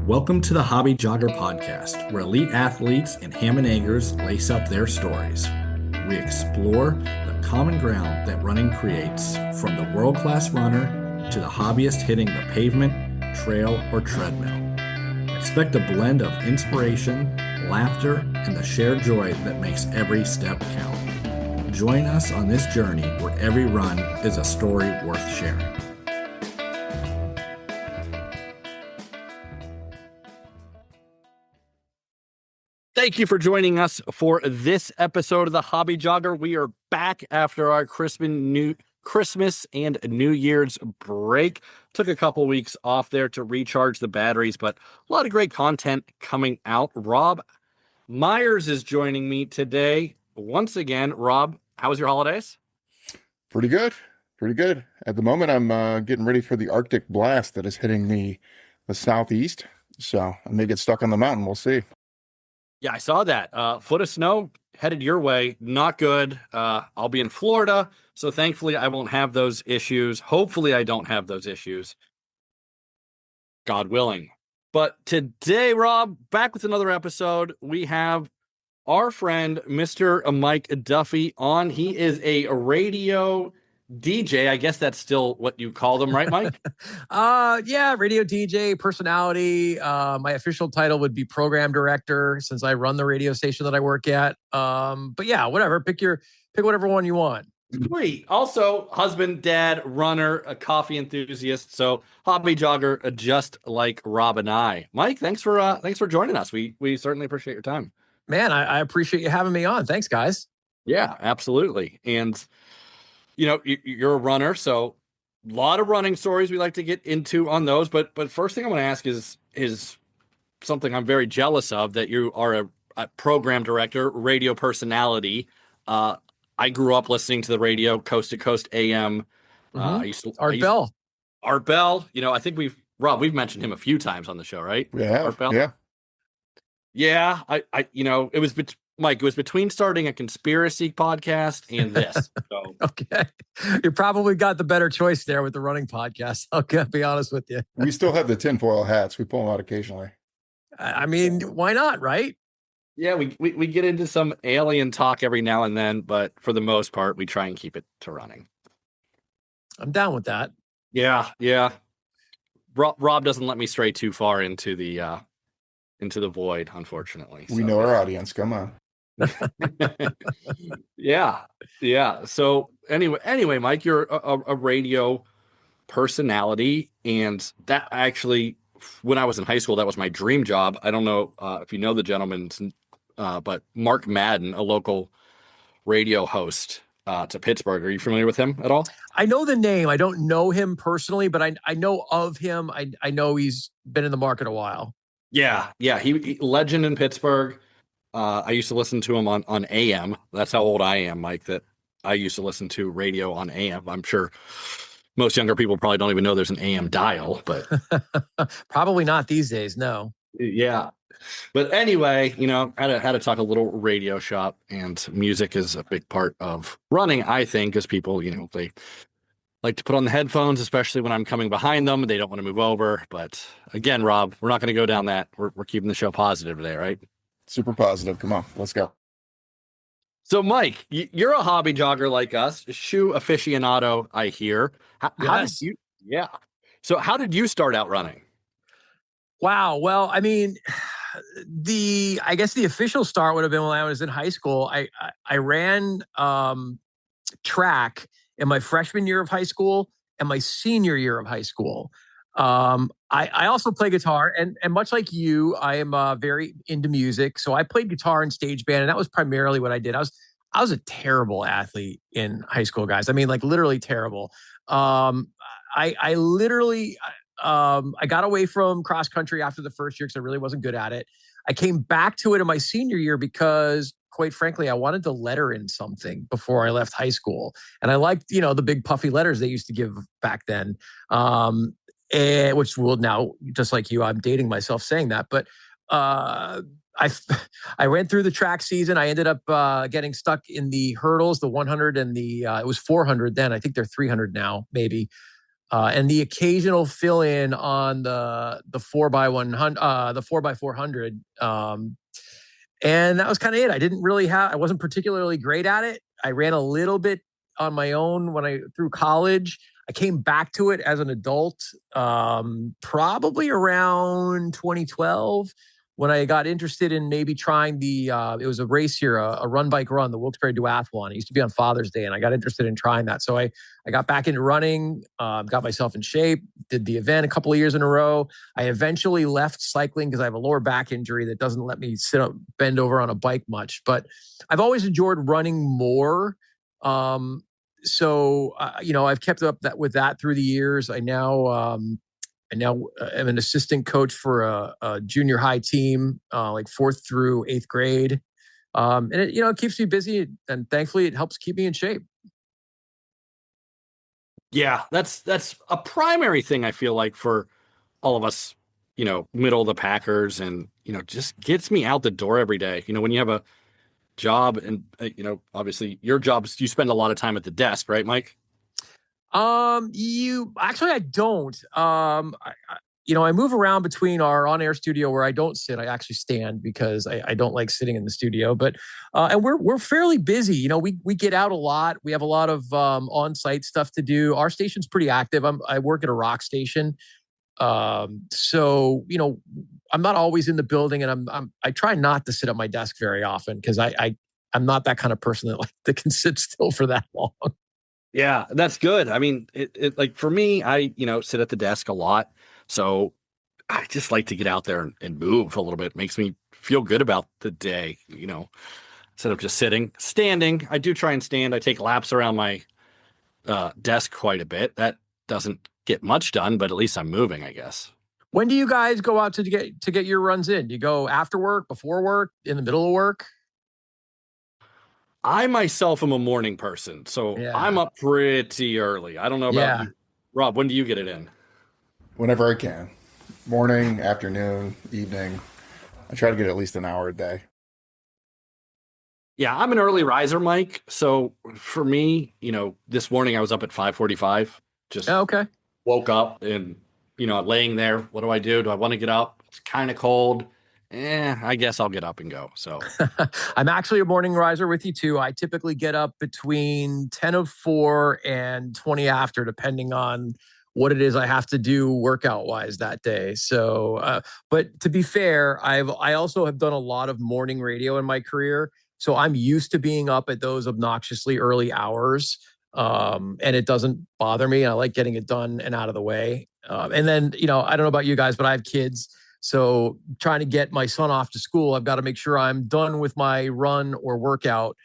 Welcome to the Hobby Jogger Podcast, where elite athletes and ham and eggers lace up their stories. We explore the common ground that running creates, from the world-class runner to the hobbyist hitting the pavement, trail, or treadmill. Expect a blend of inspiration, laughter, and the shared joy that makes every step count. Join us on this journey where every run is a story worth sharing. Thank you for joining us for this episode of the Hobby Jogger. We are back after our Christmas and New Year's break. Took a couple weeks off there to recharge the batteries, but a lot of great content coming out. Rob Myers is joining me today once again. Rob, how was your holidays? Pretty good. At the moment, I'm getting ready for the Arctic blast that is hitting the southeast. So I may get stuck on the mountain. We'll see. Yeah, I saw that. Foot of snow headed your way. Not good. I'll be in Florida, so thankfully I won't have those issues. Hopefully I don't have those issues. God willing. But today, Rob, back with another episode. We have our friend, Mr. Mike Duffy, on. He is a radio DJ. I guess that's still what you call them, right, Mike? Yeah, radio DJ, personality. My official title would be program director, since I run the radio station that I work at. But yeah, whatever. Pick whatever one you want. Sweet. Also, husband, dad, runner, a coffee enthusiast. So hobby jogger, just like Rob and I. Mike, thanks for joining us. We certainly appreciate your time. Man, I appreciate you having me on. Thanks, guys. Yeah, absolutely. And you know, you're a runner, so a lot of running stories we like to get into on those. But first thing I want to ask is something I'm very jealous of, that you are a program director, radio personality. I grew up listening to the radio, Coast to Coast AM. Art Bell. Art Bell. You know, I think we've mentioned him a few times on the show, right? Yeah. Art Bell. Yeah. Yeah. It was Mike, it was between starting a conspiracy podcast and this. So. Okay. You probably got the better choice there with the running podcast. I'll be honest with you. We still have the tinfoil hats. We pull them out occasionally. I mean, why not, right? Yeah, we get into some alien talk every now and then, but for the most part, we try and keep it to running. I'm down with that. Yeah. Rob doesn't let me stray too far into the void, unfortunately. We know our audience. Come on. Yeah. So anyway, Mike, you're a radio personality, and that actually, when I was in high school, that was my dream job. I don't know if you know the gentleman, but Mark Madden, a local radio host to Pittsburgh. Are you familiar with him at all? I know the name. I don't know him personally, but I know of him. I know he's been in the market a while. Yeah. He legend in Pittsburgh. I used to listen to him on AM. That's how old I am, Mike, that I used to listen to radio on AM. I'm sure most younger people probably don't even know there's an AM dial, but probably not these days. No. Yeah. But anyway, had to talk a little radio shop, and music is a big part of running, I think, because people, they like to put on the headphones, especially when I'm coming behind them. They don't want to move over. But again, Rob, we're not going to go down that. We're keeping the show positive today, right? Super positive. Come on, let's go. So, Mike, you're a hobby jogger like us, shoe aficionado, I hear. Yes. So how did you start out running? Wow. Well, I mean, I guess the official start would have been when I was in high school. I ran track in my freshman year of high school and my senior year of high school. I also play guitar, and much like you, I am very into music. So I played guitar in stage band, and that was primarily what I did. I was a terrible athlete in high school, guys. I mean, like literally terrible. I literally got away from cross country after the first year because I really wasn't good at it. I came back to it in my senior year because, quite frankly, I wanted to letter in something before I left high school. And I liked, the big puffy letters they used to give back then. Which will now, just like you, I'm dating myself saying that. But I ran through the track season. I ended up getting stuck in the hurdles, the 100 and it was 400 then. I think they're 300 now, maybe. and the occasional fill in on the 4x100, the 4x400. And that was kind of it. I wasn't particularly great at it. I ran a little bit on my own through college. I came back to it as an adult, probably around 2012, when I got interested in maybe trying it was a race here, a run bike run, the Wilkes-Barre Duathlon. It used to be on Father's Day, and I got interested in trying that. So I got back into running, got myself in shape, did the event a couple of years in a row. I eventually left cycling because I have a lower back injury that doesn't let me bend over on a bike much. But I've always enjoyed running more. So I've kept up with that through the years. I now am an assistant coach for a junior high team, like 4th through 8th grade. And it keeps me busy, and thankfully it helps keep me in shape. Yeah, that's a primary thing, I feel like, for all of us, middle of the packers, and, just gets me out the door every day. When you have a job and, obviously your job, you spend a lot of time at the desk, right, Mike? I don't. I move around between our on-air studio where I don't sit. I actually stand because I don't like sitting in the studio. But and we're fairly busy. We get out a lot. We have a lot of on-site stuff to do. Our station's pretty active. I work at a rock station, so I'm not always in the building, and I try not to sit at my desk very often because I'm not that kind of person that can sit still for that long. Yeah, that's good. I mean, it like for me, I, sit at the desk a lot. So I just like to get out there and move a little bit. It makes me feel good about the day, instead of just sitting. Standing, I do try and stand. I take laps around my desk quite a bit. That doesn't get much done, but at least I'm moving, I guess. When do you guys go out to get your runs in? Do you go after work, before work, in the middle of work? I myself am a morning person, so Yeah. I'm up pretty early. I don't know about you. Rob, when do you get it in? Whenever I can. Morning, afternoon, evening. I try to get at least an hour a day. Yeah, I'm an early riser, Mike. So for me, this morning I was up at 5:45. Just okay. Woke up and, laying there. What do I do? Do I want to get up? It's kind of cold. I guess I'll get up and go. So I'm actually a morning riser with you too. I typically get up between 10:04 and 20 after, depending on what it is I have to do workout wise that day. So, but to be fair, I also have done a lot of morning radio in my career. So I'm used to being up at those obnoxiously early hours. And it doesn't bother me. I like getting it done and out of the way. And then, I don't know about you guys, but I have kids. So trying to get my son off to school, I've got to make sure I'm done with my run or workout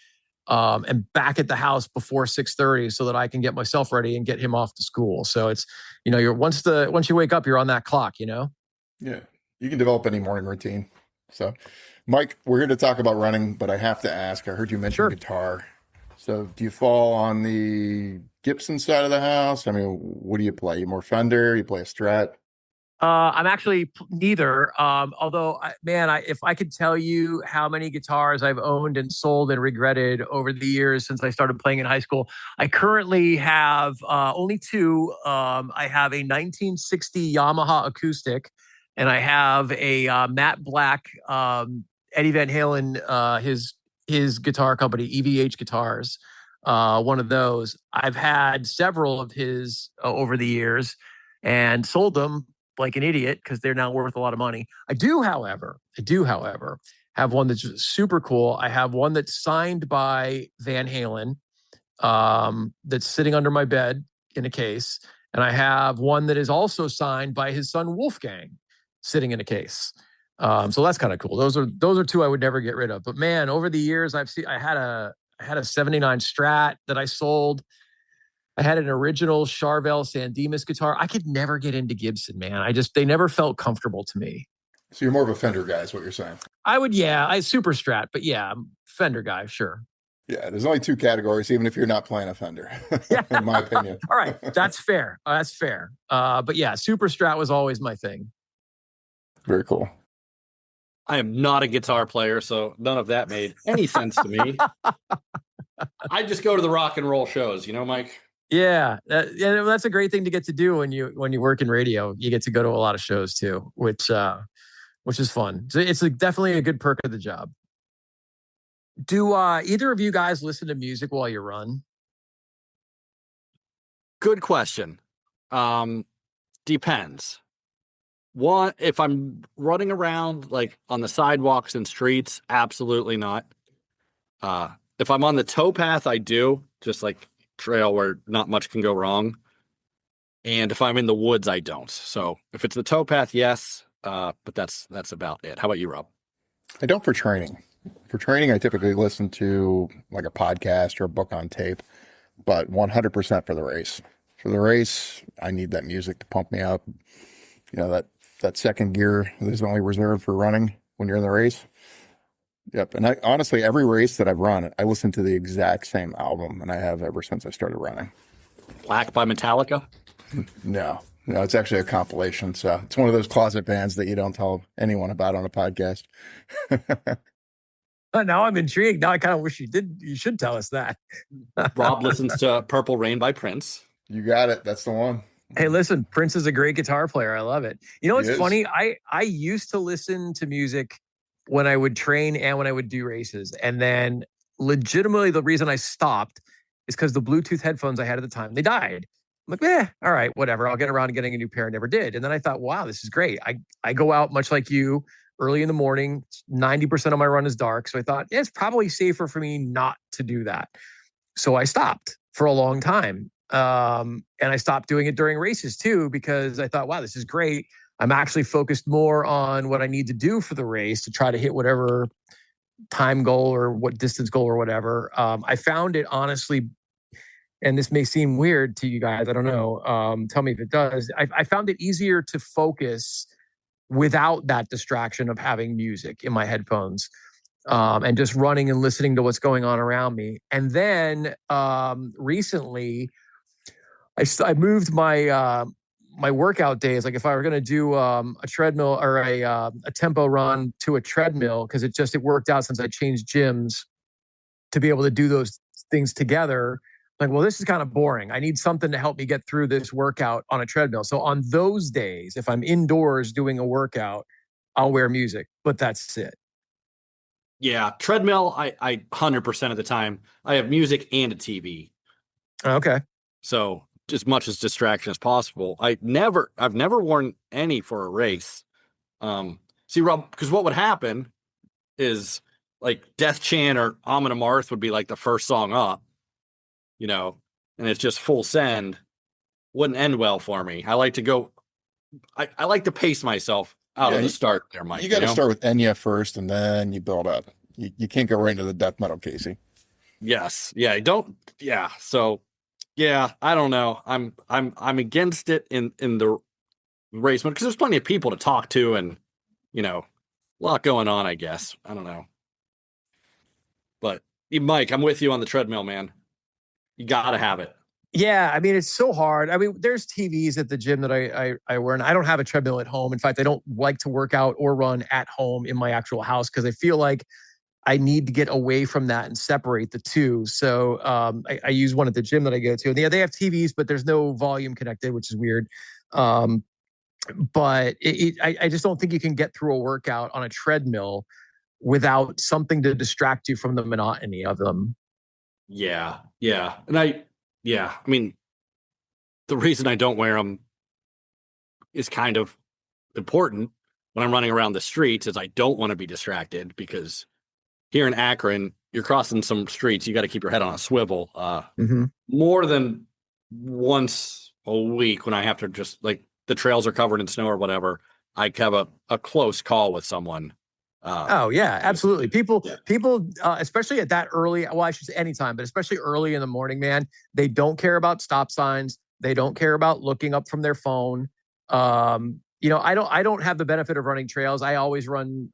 and back at the house before 6:30 so that I can get myself ready and get him off to school. So it's, once you wake up, you're on that clock, Yeah, you can develop any morning routine. So, Mike, we're here to talk about running, but I have to ask, I heard you mention guitar. So do you fall on the Gibson side of the house? I mean, what do you play? You more Fender? You play a Strat? I'm actually neither. Although, if I could tell you how many guitars I've owned and sold and regretted over the years since I started playing in high school, I currently have only two. I have a 1960 Yamaha acoustic, and I have a matte black Eddie Van Halen, his guitar company, EVH Guitars. One of those. I've had several of his over the years and sold them like an idiot because they're now worth a lot of money. I do, however, have one that's super cool. I have one that's signed by Van Halen, that's sitting under my bed in a case. And I have one that is also signed by his son Wolfgang, sitting in a case. So that's kind of cool. Those are two I would never get rid of. But man, over the years, I had a 79 Strat that I sold. I had an original Charvel San Dimas guitar. I could never get into Gibson, man. They never felt comfortable to me. So you're more of a Fender guy is what you're saying? I super Strat, but yeah, I'm Fender guy, sure. Yeah, there's only two categories, even if you're not playing a Fender, in my opinion. All right, that's fair. That's fair. But yeah, super Strat was always my thing. Very cool. I am not a guitar player, so none of that made any sense to me. I just go to the rock and roll shows, Mike? Yeah, that's a great thing to get to do when you work in radio. You get to go to a lot of shows too, which is fun. So it's definitely a good perk of the job. Do either of you guys listen to music while you run? Good question. Depends. One, if I'm running around like on the sidewalks and streets, absolutely not. If I'm on the towpath, I do, just like trail where not much can go wrong. And if I'm in the woods, I don't. So if it's the towpath, yes. But that's about it. How about you, Rob? I don't for training. For training, I typically listen to like a podcast or a book on tape, but 100% for the race. For the race, I need that music to pump me up. You know, that second gear is only reserved for running when you're in the race. Yep. And I honestly, every race that I've run, I listen to the exact same album, and I have ever since I started running. Black by Metallica? No, it's actually a compilation. So it's one of those closet bands that you don't tell anyone about on a podcast. Now I'm intrigued. Now I kind of wish you did. You should tell us that. Rob listens to Purple Rain by Prince. You got it. That's the one. Hey, listen, Prince is a great guitar player. I love it. You know, He what's is. funny? I used to listen to music when I would train and when I would do races. And then legitimately the reason I stopped is because the Bluetooth headphones I had at the time, they died. I'm like, all right, whatever. I'll get around to getting a new pair. I never did. And then I thought, wow, this is great. I go out much like you early in the morning. 90% of my run is dark. So I thought, it's probably safer for me not to do that. So I stopped for a long time. And I stopped doing it during races too, because I thought, wow, this is great. I'm actually focused more on what I need to do for the race to try to hit whatever time goal or what distance goal or whatever. I found it honestly, and this may seem weird to you guys, I don't know. Tell me if it does. I found it easier to focus without that distraction of having music in my headphones. And just running and listening to what's going on around me. And then recently, I moved my my workout days. Like if I were going to do a treadmill or a tempo run to a treadmill, because it worked out since I changed gyms to be able to do those things together. Like, well, this is kind of boring. I need something to help me get through this workout on a treadmill. So on those days, if I'm indoors doing a workout, I'll wear music, but that's it. Yeah, treadmill, I 100% of the time, I have music and a TV. Okay. So as much as distraction as possible. I've never worn any for a race. See, Rob, because what would happen is like Death Chant or Amon Amarth would be like the first song up, and it's just full send. Wouldn't end well for me. I like to go, I like to pace myself out of the start there, Mike. You got to start with Enya first, and then you build up. You can't go right into the death metal, Casey. Yes. Yeah. Yeah. So, yeah, I don't know. I'm against it in the race because there's plenty of people to talk to and, a lot going on, I guess. I don't know. But Mike, I'm with you on the treadmill, man. You got to have it. Yeah, I mean, it's so hard. I mean, there's TVs at the gym that I wear, and I don't have a treadmill at home. In fact, I don't like to work out or run at home in my actual house because I feel like I need to get away from that and separate the two. So I use one at the gym that I go to. And yeah, they have TVs, but there's no volume connected, which is weird. But I just don't think you can get through a workout on a treadmill without something to distract you from the monotony of them. Yeah. And I mean, the reason I don't wear them is kind of important when I'm running around the streets is I don't want to be distracted because here in Akron, you're crossing some streets. You got to keep your head on a swivel more than once a week when I have to just like the trails are covered in snow or whatever. I have a close call with someone. Oh yeah, absolutely. People, especially at that early, well, I should say anytime, but especially early in the morning, man, they don't care about stop signs. They don't care about looking up from their phone. I don't have the benefit of running trails. I always run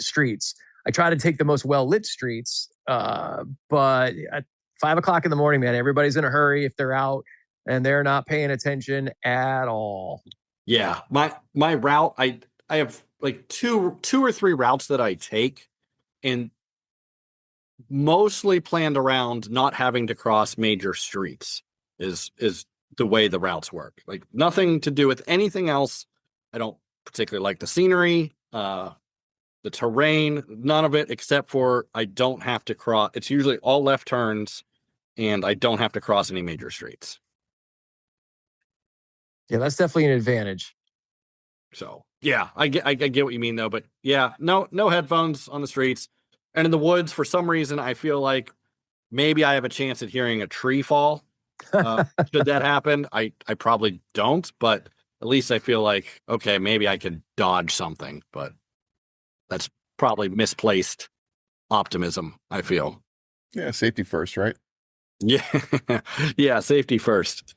streets. I try to take the most well-lit streets, but at 5 o'clock in the morning, man, everybody's in a hurry if they're out and they're not paying attention at all. Yeah, my route, I have like two or three routes that I take, and mostly planned around not having to cross major streets. is the way the routes work. Like nothing to do with anything else. I don't particularly like the scenery, the terrain, none of it except for I don't have to cross. It's usually all left turns and I don't have to cross any major streets. Yeah, that's definitely an advantage. So yeah, I get what you mean though, but yeah, no headphones on the streets. And in the woods, for some reason, I feel like maybe I have a chance at hearing a tree fall. Should that happen? I probably don't, but at least I feel like, okay, maybe I could dodge something, but that's probably misplaced optimism, I feel. Yeah, safety first, right? Yeah. Yeah, safety first.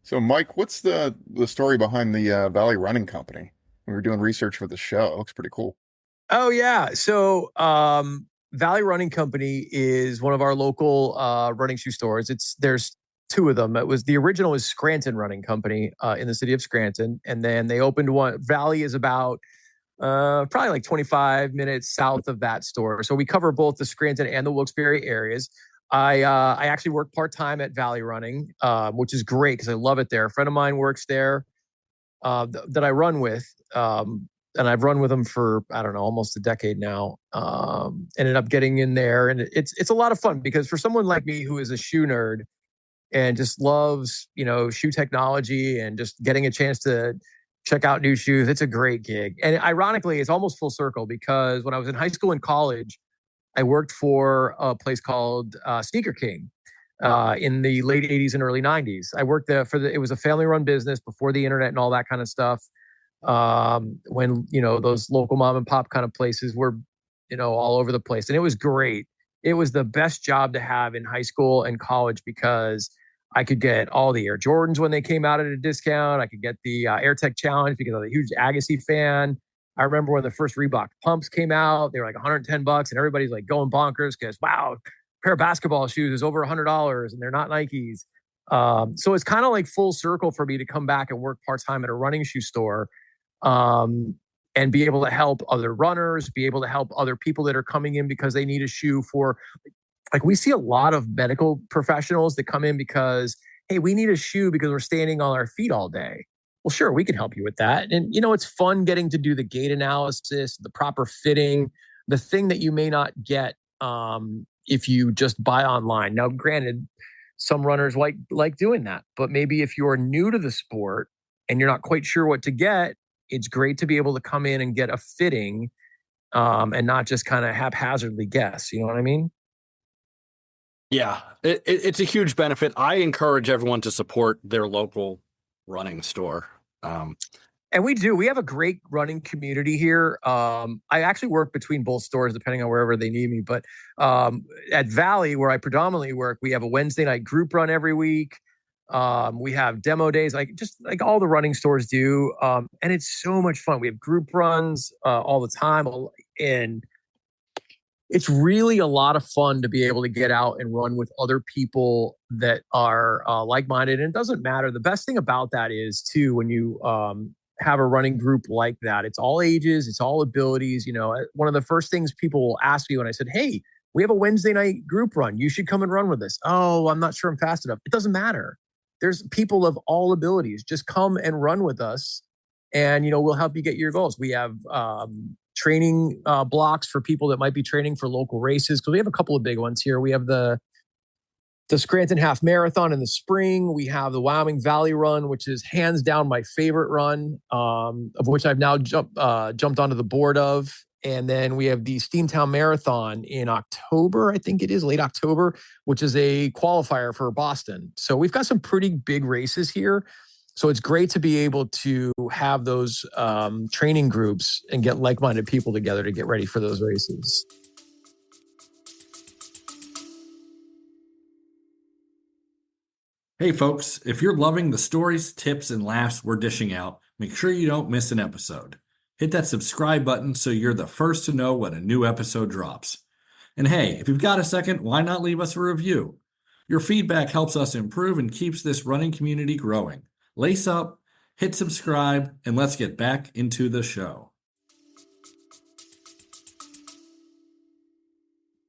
So, Mike, what's the story behind the Valley Running Company? We were doing research for the show. It looks pretty cool. Oh yeah. So Valley Running Company is one of our local running shoe stores. There's two of them. The original is Scranton Running Company in the city of Scranton, and then they opened one. Valley is about probably like 25 minutes south of that store. So we cover both the Scranton and the Wilkes-Barre areas. I actually work part-time at Valley Running, which is great because I love it there. A friend of mine works there that I run with. And I've run with them for, I don't know, almost a decade now. Ended up getting in there, and it's a lot of fun because for someone like me who is a shoe nerd and just loves, shoe technology and just getting a chance to check out new shoes, it's a great gig. And ironically, it's almost full circle because when I was in high school and college, I worked for a place called Sneaker King in the late 80s and early 90s. I worked there it was a family-run business before the internet and all that kind of stuff. When those local mom and pop kind of places were all over the place, and it was great. It was the best job to have in high school and college because I could get all the Air Jordans when they came out at a discount. I could get the Air Tech Challenge because I was a huge Agassi fan. I remember when the first Reebok pumps came out, they were like $110 and everybody's like going bonkers because wow, a pair of basketball shoes is over $100 and they're not Nikes. So it's kind of like full circle for me to come back and work part-time at a running shoe store. And be able to help other runners, be able to help other people that are coming in because they need a shoe for, like, we see a lot of medical professionals that come in because, hey, we need a shoe because we're standing on our feet all day. Well, sure, we can help you with that. And, it's fun getting to do the gait analysis, the proper fitting, the thing that you may not get if you just buy online. Now, granted, some runners like doing that, but maybe if you're new to the sport and you're not quite sure what to get, it's great to be able to come in and get a fitting and not just kind of haphazardly guess. You know what I mean? Yeah, it's a huge benefit. I encourage everyone to support their local running store. And we do. We have a great running community here. I actually work between both stores depending on wherever they need me. But at Valley, where I predominantly work, we have a Wednesday night group run every week. We have demo days, like all the running stores do. And it's so much fun. We have group runs all the time. And it's really a lot of fun to be able to get out and run with other people that are like-minded. And it doesn't matter. The best thing about that is, too, when you have a running group like that, it's all ages, it's all abilities. One of the first things people will ask me when I said, hey, we have a Wednesday night group run, you should come and run with us. Oh, I'm not sure I'm fast enough. It doesn't matter. There's people of all abilities. Just come and run with us and, we'll help you get your goals. We have training blocks for people that might be training for local races because we have a couple of big ones here. We have the Scranton Half Marathon in the spring. We have the Wyoming Valley Run, which is hands down my favorite run, of which I've now jumped onto the board of. And then we have the Steamtown Marathon in October, I think it is, late October, which is a qualifier for Boston. So we've got some pretty big races here. So it's great to be able to have those training groups and get like-minded people together to get ready for those races. Hey folks, if you're loving the stories, tips, and laughs we're dishing out, make sure you don't miss an episode. Hit that subscribe button so you're the first to know when a new episode drops. And hey, if you've got a second, why not leave us a review? Your feedback helps us improve and keeps this running community growing. Lace up, hit subscribe, and let's get back into the show.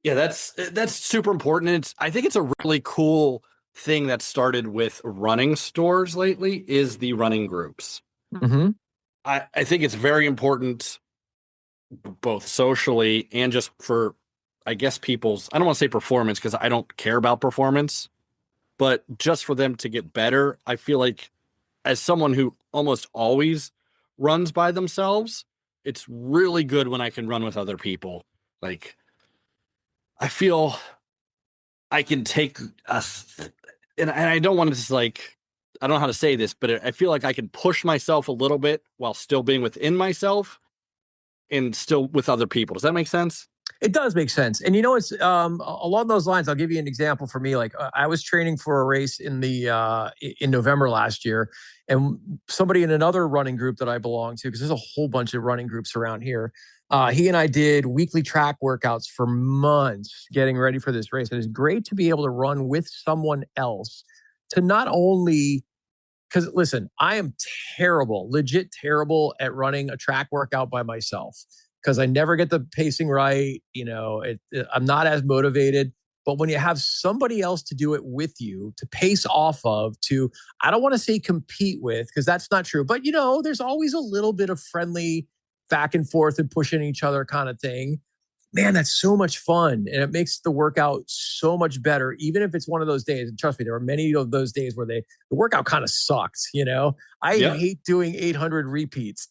Yeah, that's super important. I think it's a really cool thing that started with running stores lately is the running groups. Mm-hmm. I think it's very important, both socially and just for, I guess, people's, I don't want to say performance because I don't care about performance, but just for them to get better. I feel like, as someone who almost always runs by themselves, it's really good when I can run with other people. Like, I feel I can take us, and I don't want to just like, I don't know how to say this, but I feel like I can push myself a little bit while still being within myself and still with other people. Does that make sense? It does make sense. And it's along those lines. I'll give you an example for me. Like I was training for a race in November last year, and somebody in another running group that I belong to, because there's a whole bunch of running groups around here. He and I did weekly track workouts for months getting ready for this race. And it's great to be able to run with someone else to not only, because listen, I am terrible, legit terrible at running a track workout by myself because I never get the pacing right. I'm not as motivated. But when you have somebody else to do it with you, to pace off of, I don't want to say compete with, because that's not true. But, there's always a little bit of friendly back and forth and pushing each other kind of thing. Man, that's so much fun. And it makes the workout so much better, even if it's one of those days. And trust me, there are many of those days where the workout kind of sucked. I hate doing 800 repeats,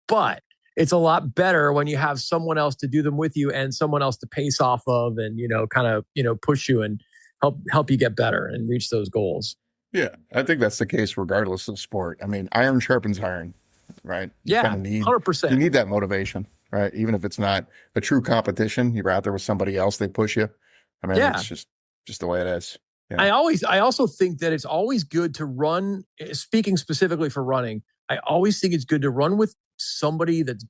but it's a lot better when you have someone else to do them with you and someone else to pace off of and, kind of, push you and help you get better and reach those goals. Yeah, I think that's the case regardless of sport. I mean, iron sharpens iron, right? Yeah, 100%. You need that motivation, right? Even if it's not a true competition, you're out there with somebody else, they push you. I mean, it's just the way it is. Yeah. I also think that it's always good to run, speaking specifically for running, I always think it's good to run with somebody that's,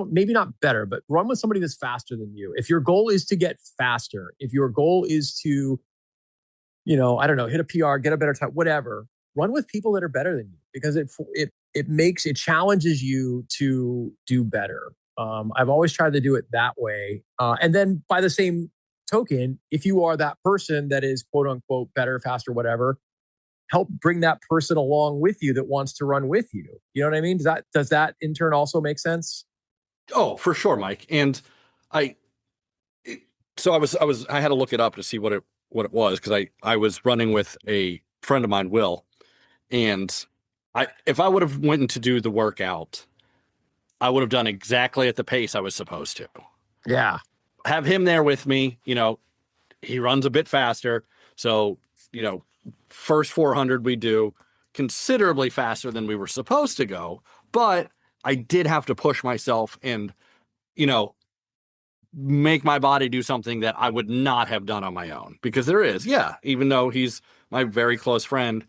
maybe not better, but run with somebody that's faster than you. If your goal is to get faster, if your goal is to, I don't know, hit a PR, get a better time, whatever, run with people that are better than you, because it challenges you to do better. I've always tried to do it that way. And then by the same token, if you are that person that is quote unquote better, faster, whatever, help bring that person along with you that wants to run with you. You know what I mean? Does that in turn also make sense? Oh, for sure, Mike. And I had to look it up to see what it was, because I was running with a friend of mine, Will, and if I would have went to do the workout, I would have done exactly at the pace I was supposed to. Yeah. Have him there with me, he runs a bit faster. So, first 400 we do considerably faster than we were supposed to go, but I did have to push myself and, make my body do something that I would not have done on my own, because even though he's my very close friend,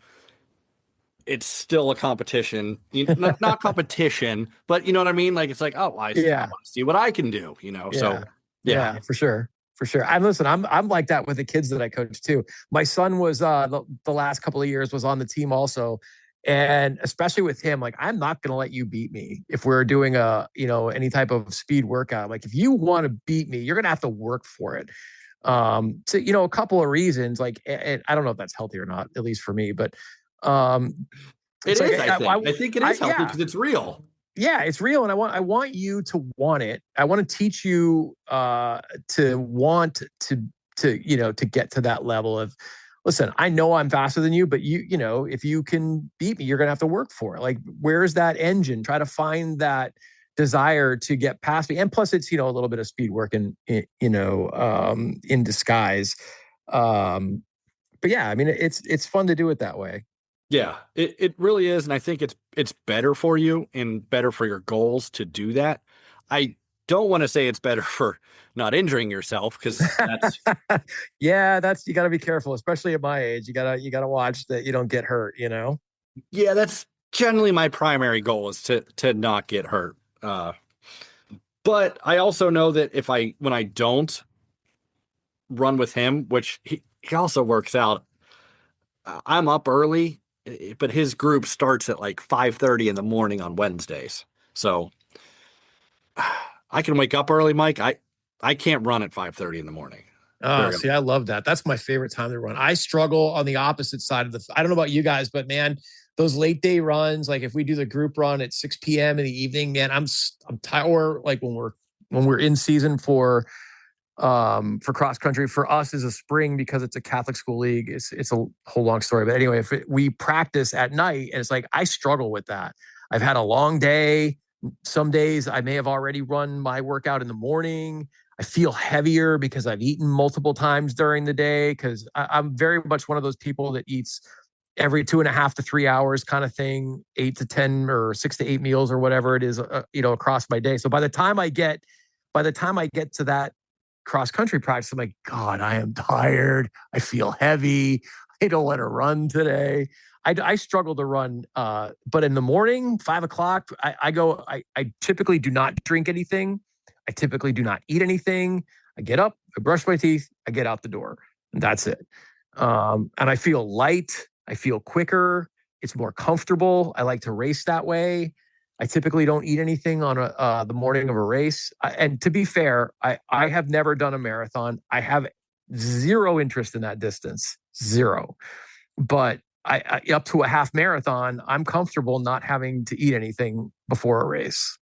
it's still a competition, not competition, but you know what I mean? Like, it's like, oh, I want to see what I can do, so yeah, for sure. For sure. I'm like that with the kids that I coach too. My son was the last couple of years was on the team also. And especially with him, like, I'm not going to let you beat me if we're doing any type of speed workout. Like, if you want to beat me, you're going to have to work for it. So, a couple of reasons, like, and I don't know if that's healthy or not, at least for me, but it is. I think it is healthy because it's real. Yeah, it's real. And I want you to want it. I want to teach you to want to get to that level of, listen, I know I'm faster than you, but if you can beat me, you're going to have to work for it. Like, where's that engine? Try to find that desire to get past me. And plus it's, a little bit of speed work in disguise. But yeah, I mean, it's fun to do it that way. Yeah, it really is. And I think it's better for you and better for your goals to do that. I don't want to say it's better for not injuring yourself, because that's yeah, you got to be careful, especially at my age. You gotta watch that you don't get hurt. Yeah, that's generally my primary goal, is to not get hurt. But I also know that when I don't run with him, which he also works out, I'm up early, but his group starts at like 5:30 in the morning on Wednesdays. So I can wake up early, Mike. I can't run at 5:30 in the morning. Oh, see, I love that. That's my favorite time to run. I struggle on the opposite side of I don't know about you guys, but man, those late day runs, like if we do the group run at 6 p.m. in the evening, man, I'm tired. Or like when we're in season for cross country, for us is a spring because it's a Catholic school league. It's a whole long story, but anyway, we practice at night, and it's like I struggle with that. I've had a long day. Some days I may have already run my workout in the morning. I feel heavier because I've eaten multiple times during the day, because I'm very much one of those people that eats every 2.5 to 3 hours kind of thing, 8 to 10 or 6 to 8 meals or whatever it is, across my day. So by the time I get to that cross country practice, I'm like, God, I am tired. I feel heavy. I don't want to run today. I struggle to run, but in the morning, 5 o'clock, I typically do not drink anything. I typically do not eat anything. I get up, I brush my teeth, I get out the door, and that's it. And I feel light. I feel quicker. It's more comfortable. I like to race that way. I typically don't eat anything on the morning of a race. And to be fair, I have never done a marathon. I have zero interest in that distance, zero. But I up to a half marathon, I'm comfortable not having to eat anything before a race.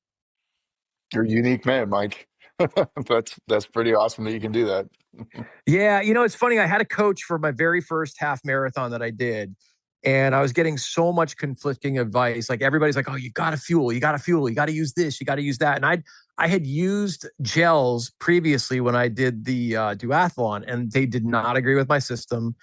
You're a unique man, Mike. That's pretty awesome that you can do that. Yeah, it's funny. I had a coach for my very first half marathon that I did, and I was getting so much conflicting advice. Like everybody's like, "Oh, you got to fuel, you got to fuel, you got to use this, you got to use that." And I had used gels previously when I did the duathlon, and they did not agree with my system.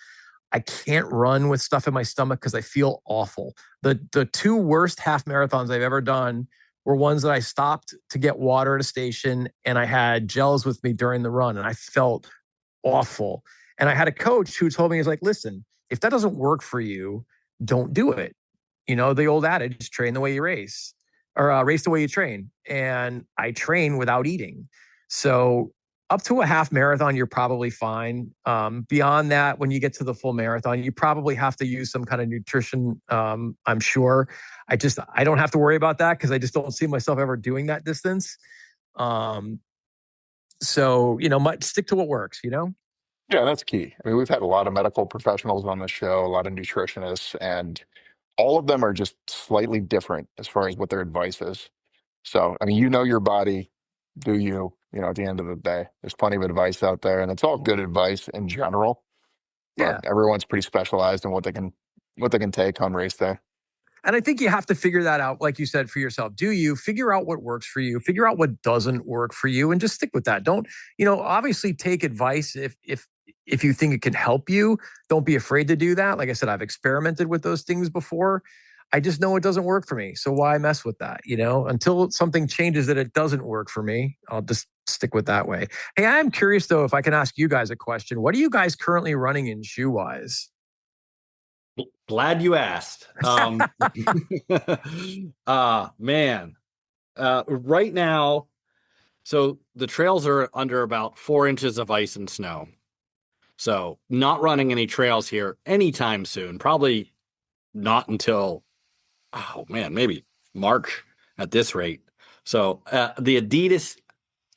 I can't run with stuff in my stomach because I feel awful. The two worst half marathons I've ever done were ones that I stopped to get water at a station, and I had gels with me during the run, and I felt awful. And I had a coach who told me, he's like, listen, if that doesn't work for you, don't do it. The old adage, train the way you race, or race the way you train. And I train without eating. So up to a half marathon, you're probably fine. Beyond that, when you get to the full marathon, you probably have to use some kind of nutrition. I'm sure. I don't have to worry about that because I just don't see myself ever doing that distance. So, stick to what works. Yeah, that's key. I mean, we've had a lot of medical professionals on the show, a lot of nutritionists, and all of them are just slightly different as far as what their advice is. So, I mean, you know your body, do you? At the end of the day, there's plenty of advice out there, and it's all good advice in general, but Yeah. everyone's pretty specialized in what they can take on race day. And I think you have to figure that out, like you said, for yourself. Do you figure out what works for you, figure out what doesn't work for you, and just stick with that. Don't, obviously take advice if you think it can help you. Don't be afraid to do that. Like I said, I've experimented with those things before. I just know it doesn't work for me. So why mess with that? Until something changes that it doesn't work for me, I'll just stick with that way. Hey, I'm curious though, if I can ask you guys a question. What are you guys currently running in shoe wise? Glad you asked. Man, right now, so the trails are under about 4 inches of ice and snow. So not running any trails here anytime soon. Probably not until, oh man, maybe March at this rate. So the Adidas,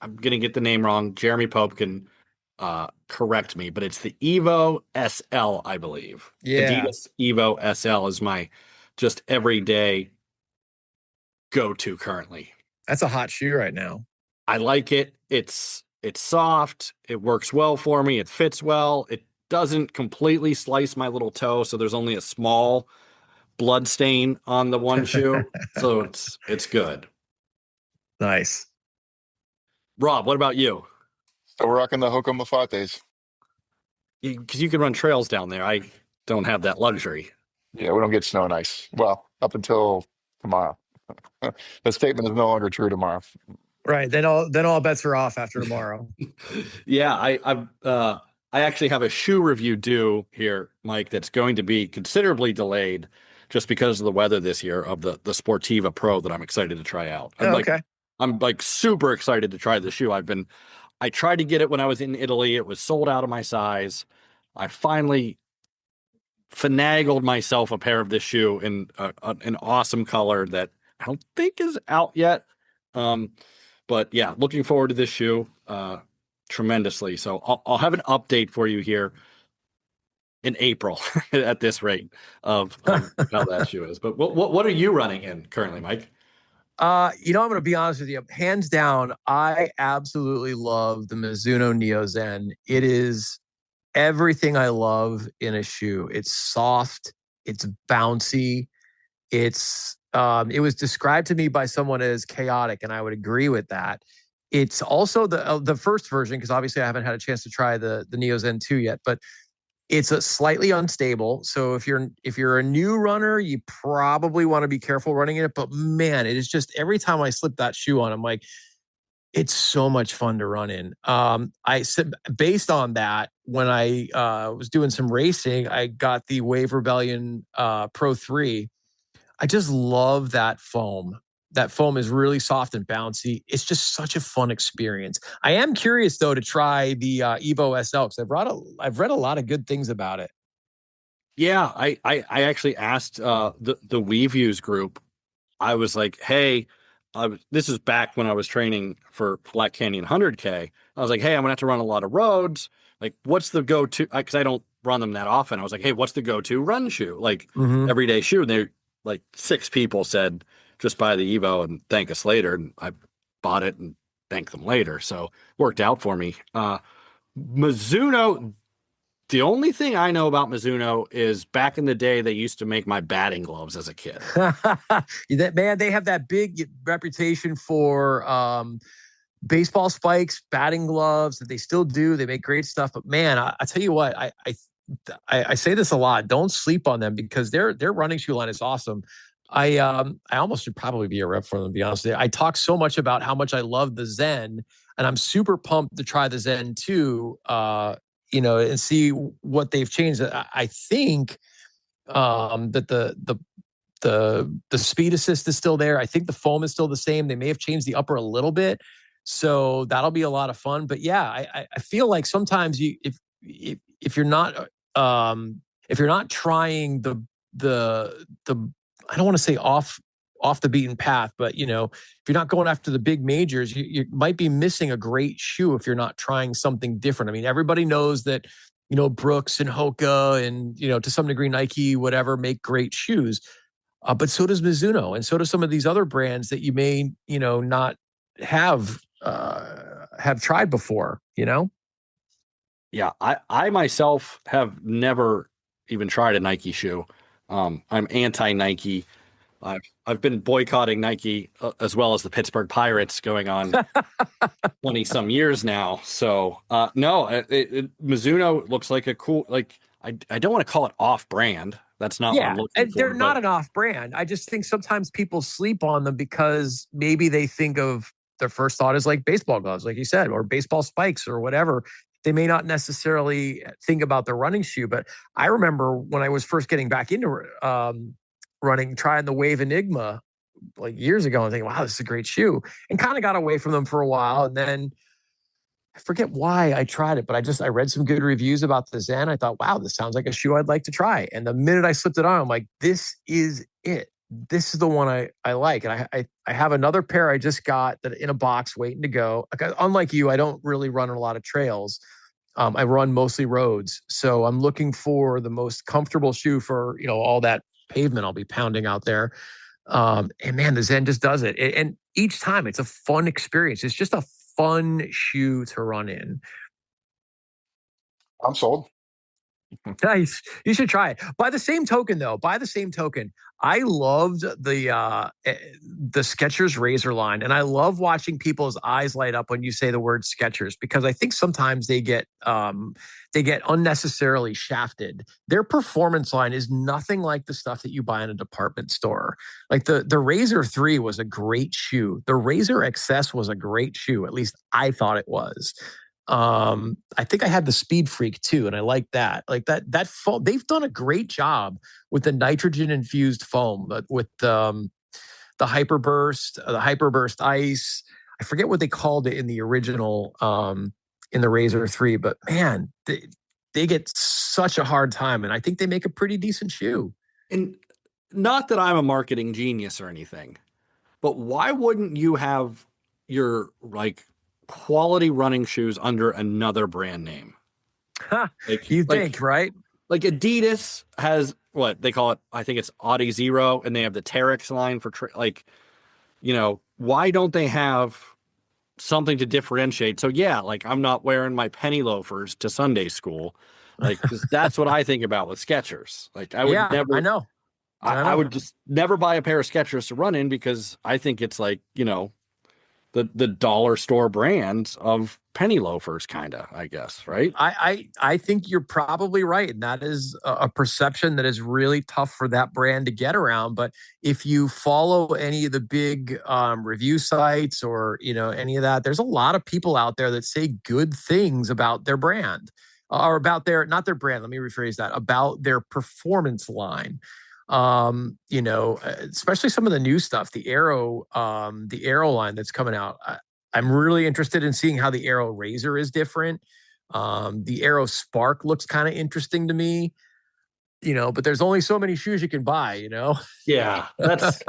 I'm going to get the name wrong. Jeremy Pope can correct me, but it's the Evo SL, I believe. Yeah. Adidas Evo SL is my just everyday go-to currently. That's a hot shoe right now. I like it. It's soft. It works well for me. It fits well. It doesn't completely slice my little toe, so there's only a small blood stain on the one shoe. So it's good. Nice. Rob, what about you? So we're rocking the Hoka Mafates. Because you can run trails down there. I don't have that luxury. Yeah, we don't get snow and ice. Well, up until tomorrow. The statement is no longer true tomorrow. Right. Then all bets are off after tomorrow. Yeah, I actually have a shoe review due here, Mike, that's going to be considerably delayed just because of the weather this year of the Sportiva Pro that I'm excited to try out. Okay. I'm like super excited to try the shoe. I tried to get it when I was in Italy. It was sold out of my size. I finally finagled myself a pair of this shoe in an awesome color that I don't think is out yet. But yeah, looking forward to this shoe. tremendously. So I'll have an update for you here in April at this rate of how that shoe is. But what are you running in currently, Mike? I'm going to be honest with you. Hands down, I absolutely love the Mizuno Neo Zen. It is everything I love in a shoe. It's soft, it's bouncy, it was described to me by someone as chaotic, and I would agree with that. It's also the first version, because obviously I haven't had a chance to try the Neo Zen 2 yet, but it's a slightly unstable. So if you're a new runner, you probably want to be careful running in it. But man, it is just every time I slip that shoe on, I'm like, it's so much fun to run in. I said based on that, when I was doing some racing, I got the Wave Rebellion Pro 3. I just love that foam. That foam is really soft and bouncy. It's just such a fun experience. I am curious though to try the Evo SL because I've read a lot of good things about it. Yeah, I actually asked the WeViews group. I was like, hey, this is back when I was training for Black Canyon 100K. I was like, hey, I'm gonna have to run a lot of roads. Like, what's the go-to? Because I don't run them that often. I was like, hey, what's the go-to run shoe? Like everyday shoe. And they're like 6 people said, just buy the Evo and thank us later. And I bought it and thanked them later. So worked out for me. Mizuno. The only thing I know about Mizuno is back in the day, they used to make my batting gloves as a kid. Man, they have that big reputation for baseball spikes, batting gloves that they still do. They make great stuff. But man, I tell you what, I say this a lot. Don't sleep on them because their running shoe line is awesome. I almost should probably be a rep for them, to be honest with you. I talk so much about how much I love the Zen, and I'm super pumped to try the Zen too. And see what they've changed. I think that the speed assist is still there. I think the foam is still the same. They may have changed the upper a little bit, so that'll be a lot of fun. But yeah, I feel like sometimes if you're not trying the I don't want to say off the beaten path, but if you're not going after the big majors, you might be missing a great shoe if you're not trying something different. I mean, everybody knows that Brooks and Hoka and to some degree Nike, whatever, make great shoes, but so does Mizuno, and so do some of these other brands that you may not have tried before. Yeah, I myself have never even tried a Nike shoe. I'm anti-Nike. I've been boycotting Nike as well as the Pittsburgh Pirates going on 20 some years now. So no, Mizuno looks like a cool, like I don't want to call it off brand. That's not what I'm looking and for. they're not an off brand. I just think sometimes people sleep on them because maybe they think of their first thought is like baseball gloves, like you said, or baseball spikes or whatever. They may not necessarily think about the running shoe. But I remember when I was first getting back into running, trying the Wave Enigma like years ago and thinking, wow, this is a great shoe, and kind of got away from them for a while. And then I forget why I tried it, but I read some good reviews about the Zen. I thought, wow, this sounds like a shoe I'd like to try. And the minute I slipped it on, I'm like, this is it. This is the one I like. And I have another pair I just got that in a box waiting to go. Unlike you, I don't really run on a lot of trails. I run mostly roads. So I'm looking for the most comfortable shoe for, all that pavement I'll be pounding out there. And man, the Zen just does it. And each time it's a fun experience. It's just a fun shoe to run in. I'm sold. Nice. You should try it. By the same token, I loved the Skechers Razor line, and I love watching people's eyes light up when you say the word Skechers, because I think sometimes they get unnecessarily shafted. Their performance line is nothing like the stuff that you buy in a department store. Like the Razor 3 was a great shoe. The Razor XS was a great shoe. At least I thought it was. I think I had the Speed Freak too, and I like that. Like that foam, they've done a great job with the nitrogen infused foam, with the Hyperburst Ice. I forget what they called it in the original in the Razor 3, but man, they get such a hard time, and I think they make a pretty decent shoe. And not that I'm a marketing genius or anything, but why wouldn't you have your like quality running shoes under another brand name. You think, right? Like Adidas has what they call it. I think it's Audi Zero, and they have the Terex line for why don't they have something to differentiate? So yeah, like I'm not wearing my penny loafers to Sunday school, like 'cause that's what I think about with Skechers. Like I would Yeah, I never, know. I would just never buy a pair of Skechers to run in because I think it's like the dollar store brands of penny loafers, kind of, I guess, right? I think you're probably right. And that is a perception that is really tough for that brand to get around. But if you follow any of the big review sites or, any of that, there's a lot of people out there that say good things about their brand or about not their brand. Let me rephrase that, about their performance line. Especially some of the new stuff, the Aero line that's coming out. I'm really interested in seeing how the Aero Razor is different. The Aero Spark looks kind of interesting to me, but there's only so many shoes you can buy, Yeah, that's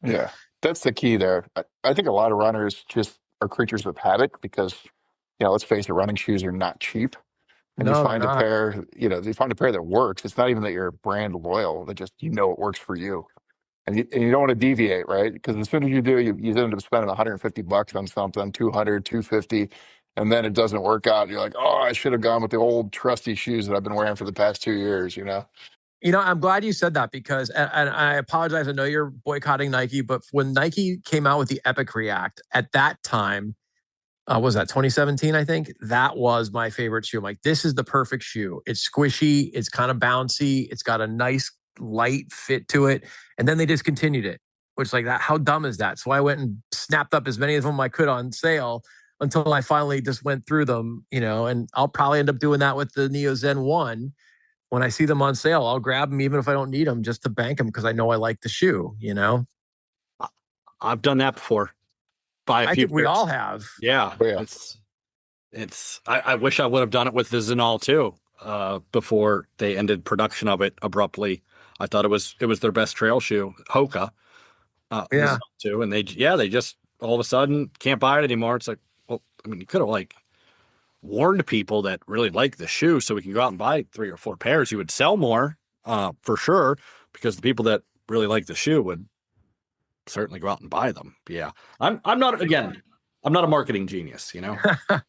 Yeah, that's the key there. I think a lot of runners just are creatures of habit because, let's face it, running shoes are not cheap. And No, they're not. you find a pair that works. It's not even that you're brand loyal, that just, it works for you. And you don't want to deviate, right? Because as soon as you do, you end up spending $150 on something, 200, 250, and then it doesn't work out. You're like, oh, I should have gone with the old trusty shoes that I've been wearing for the past 2 years. I'm glad you said that because, and I apologize, I know you're boycotting Nike, but when Nike came out with the Epic React at that time, was that 2017? I think that was my favorite shoe. I'm like, this is the perfect shoe. It's squishy. It's kind of bouncy. It's got a nice light fit to it. And then they discontinued it, which like that, how dumb is that? So I went and snapped up as many of them I could on sale until I finally just went through them, and I'll probably end up doing that with the Neo Zen 1. When I see them on sale, I'll grab them even if I don't need them just to bank them because I know I like the shoe, I've done that before. I think we all have. Yeah. Oh, yeah. I wish I would have done it with the Zenal too, before they ended production of it abruptly. I thought it was their best trail shoe, Hoka. Yeah. Too. And they just all of a sudden can't buy it anymore. It's like, well, I mean, you could have like warned people that really like the shoe so we can go out and buy 3 or 4 pairs. You would sell more, for sure, because the people that really like the shoe would certainly go out and buy them. Yeah. I'm not a marketing genius,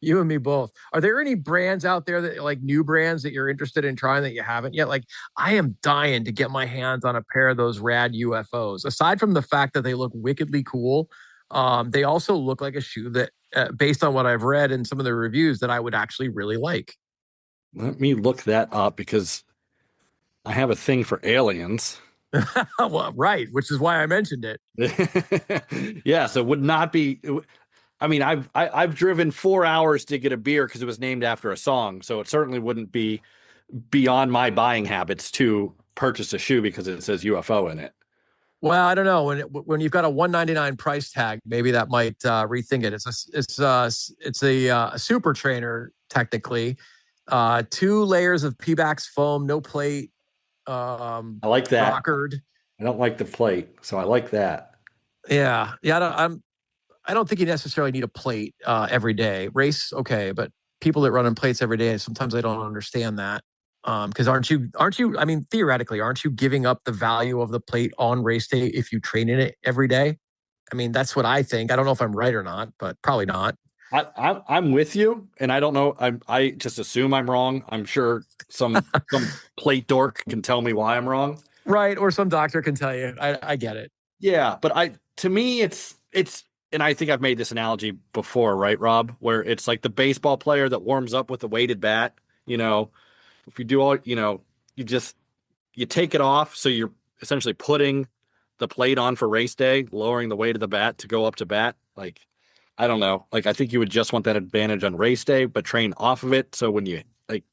You and me both. Are there any brands out there that like new brands that you're interested in trying that you haven't yet? Like I am dying to get my hands on a pair of those rad UFOs. Aside from the fact that they look wickedly cool, they also look like a shoe that, based on what I've read in some of the reviews, that I would actually really like. Let me look that up because I have a thing for aliens. Well, right, which is why I mentioned it. Yeah, so it would not be. I mean, I've driven 4 hours to get a beer because it was named after a song, so it certainly wouldn't be beyond my buying habits to purchase a shoe because it says UFO in it. Well, I don't know when you've got a $199 price tag, maybe that might rethink it. It's a super trainer technically, 2 layers of Pebax foam, no plate. I like that. Rockered. I don't like the plate, so I like that. Yeah. I don't think you necessarily need a plate every day. Race, okay, but people that run on plates every day, sometimes I don't understand that. Because aren't you? I mean, theoretically, aren't you giving up the value of the plate on race day if you train in it every day? I mean, that's what I think. I don't know if I'm right or not, but probably not. I'm with you, and I don't know. I just assume I'm wrong. I'm sure some plate dork can tell me why I'm wrong. Right, or some doctor can tell you. I get it. Yeah, but to me, it's, and I think I've made this analogy before, right, Rob? Where it's like the baseball player that warms up with a weighted bat. If you do all, you take it off, so you're essentially putting the plate on for race day, lowering the weight of the bat to go up to bat. Like, I don't know. Like, I think you would just want that advantage on race day, but train off of it. So when you like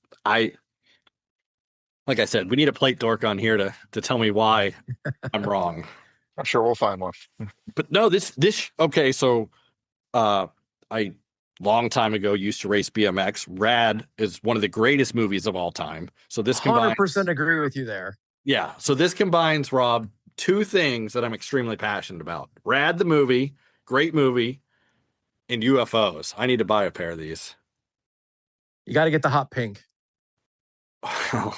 I said, we need a plate dork on here to tell me why I'm wrong. I'm sure we'll find one. But no, this okay. So, I long time ago used to race BMX. Rad is one of the greatest movies of all time. So this 100% agree with you there. Yeah. So this combines, Rob, 2 things that I'm extremely passionate about. Rad, the movie, great movie. in UFOs. I need to buy a pair of these. You got to get the hot pink. That's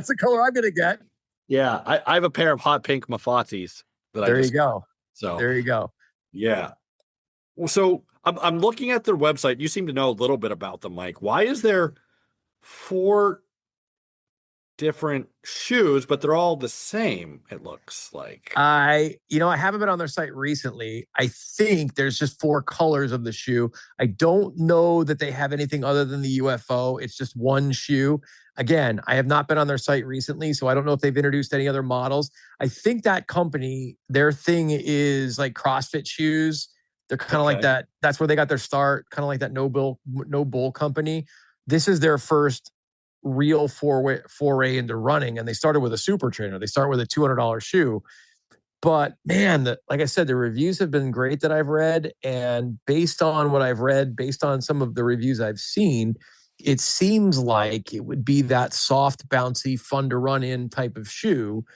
the color I'm going to get. Yeah, I have a pair of hot pink Mafatis that There I you just go. so There you go. yeah. Well, so I'm looking at their website. You seem to know a little bit about them, Mike. Why is there 4 different shoes, but they're all the same? It looks like. I haven't been on their site recently. I think there's just 4 colors of the shoe. I don't know that they have anything other than the UFO. It's just one shoe. Again, I have not been on their site recently, so I don't know if they've introduced any other models. I think that company, their thing is like CrossFit shoes. They're kind of like that. That's where they got their start, kind of like that No Bull company. This is their first real foray into running, and they started with a super trainer. They start with a $200 shoe. But man, like I said, the reviews have been great that I've read. And based on what I've read, based on some of the reviews I've seen, it seems like it would be that soft, bouncy, fun to run in type of shoe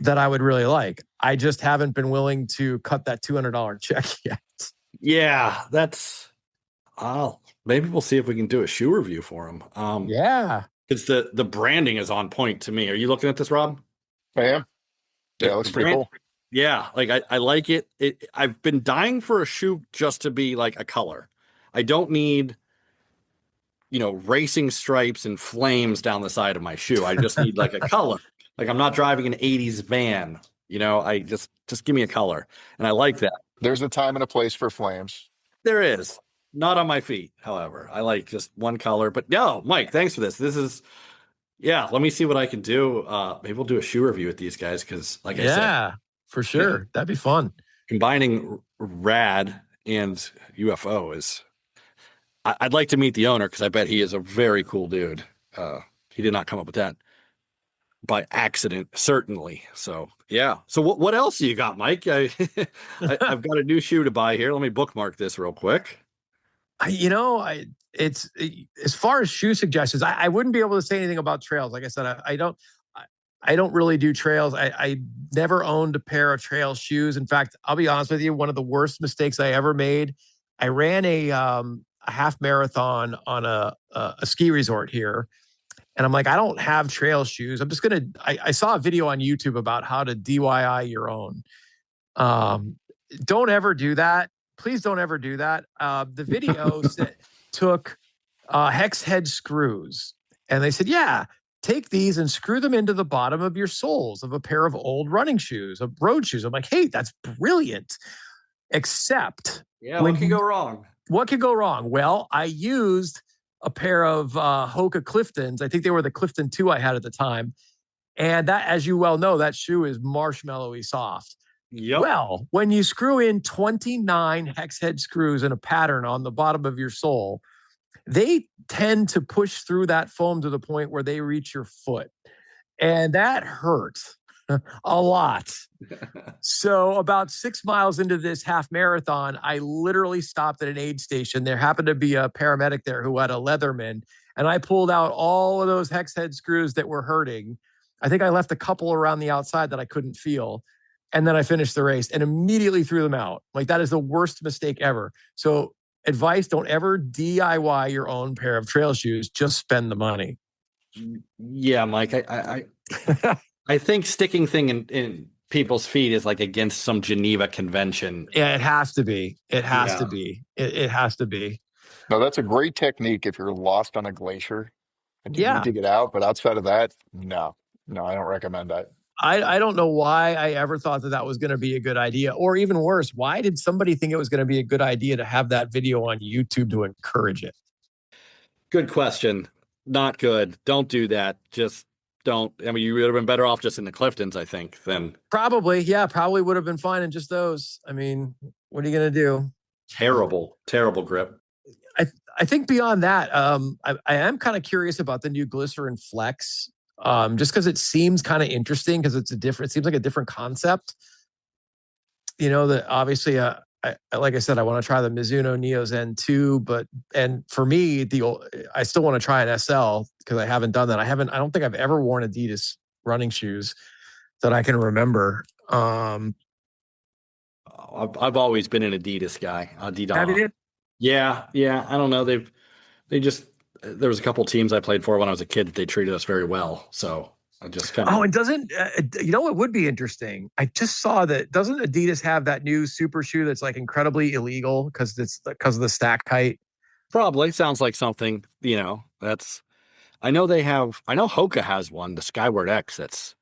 that I would really like. I just haven't been willing to cut that $200 check yet. Yeah, that's. Maybe we'll see if we can do a shoe review for them. Yeah, because the branding is on point to me. Are you looking at this, Rob? I am. Yeah, it looks pretty cool. Yeah, like I like it. I've been dying for a shoe just to be like a color. I don't need, racing stripes and flames down the side of my shoe. I just need like a color. Like I'm not driving an 80s van. I just give me a color. And I like that. There's a time and a place for flames. There is. Not on my feet, however. I like just one color. But no, Mike, thanks for this. This is, let me see what I can do. Maybe we'll do a shoe review with these guys because, like I said. Yeah, for sure. That'd be fun. Combining rad and UFO is, I'd like to meet the owner because I bet he is a very cool dude. He did not come up with that by accident, certainly. So, yeah. So what else do you got, Mike? I've got a new shoe to buy here. Let me bookmark this real quick. It's as far as shoe suggestions, I wouldn't be able to say anything about trails. Like I said, I don't really do trails. I never owned a pair of trail shoes. In fact, I'll be honest with you, one of the worst mistakes I ever made. I ran a half marathon on a ski resort here. And I'm like, I don't have trail shoes. I'm just I saw a video on YouTube about how to DIY your own. Don't ever do that. Please don't ever do that. The video took hex head screws. And they said, yeah, take these and screw them into the bottom of your soles of a pair of old running shoes, of road shoes. I'm like, hey, that's brilliant. Except. What could go wrong? What could go wrong? Well, I used a pair of Hoka Cliftons. I think they were the Clifton 2 I had at the time. And that, as you well know, that shoe is marshmallowy soft. Yep. Well, when you screw in 29 hex head screws in a pattern on the bottom of your sole, they tend to push through that foam to the point where they reach your foot. And that hurt a lot. So about 6 miles into this half marathon, I literally stopped at an aid station. There happened to be a paramedic there who had a Leatherman, and I pulled out all of those hex head screws that were hurting. I think I left a couple around the outside that I couldn't feel. And then I finished the race and immediately threw them out. Like, that is the worst mistake ever. So advice, don't ever DIY your own pair of trail shoes. Just spend the money. Yeah, Mike, I think sticking thing in people's feet is like against some Geneva Convention. Yeah, it has to be. It has to be. It has to be. No, that's a great technique if you're lost on a glacier and you need to get out. But outside of that, no, I don't recommend that. I don't know why I ever thought that was going to be a good idea. Or even worse, why did somebody think it was going to be a good idea to have that video on YouTube to encourage it? Good question. Not good. Don't do that. Just don't. I mean, you would have been better off just in the Cliftons, I think, than. Probably. Yeah, probably would have been fine in just those. I mean, what are you going to do? Terrible grip. I think beyond that, I am kind of curious about the new Glycerin Flex. Just because it seems kind of interesting because it seems like a different concept. That obviously, like I said, I want to try the Mizuno Neo Zen 2, and for me, I still want to try an SL because I haven't done that. I don't think I've ever worn Adidas running shoes that I can remember. I've always been an Adidas guy. Have Adidas. you? Yeah. I don't know. They just there was a couple teams I played for when I was a kid that they treated us very well. So I just kind Oh, of and doesn't you know what would be interesting? I just saw that doesn't Adidas have that new super shoe that's like incredibly illegal because of the stack height? probably sounds like something, that's I know Hoka has one, the Skyward X that's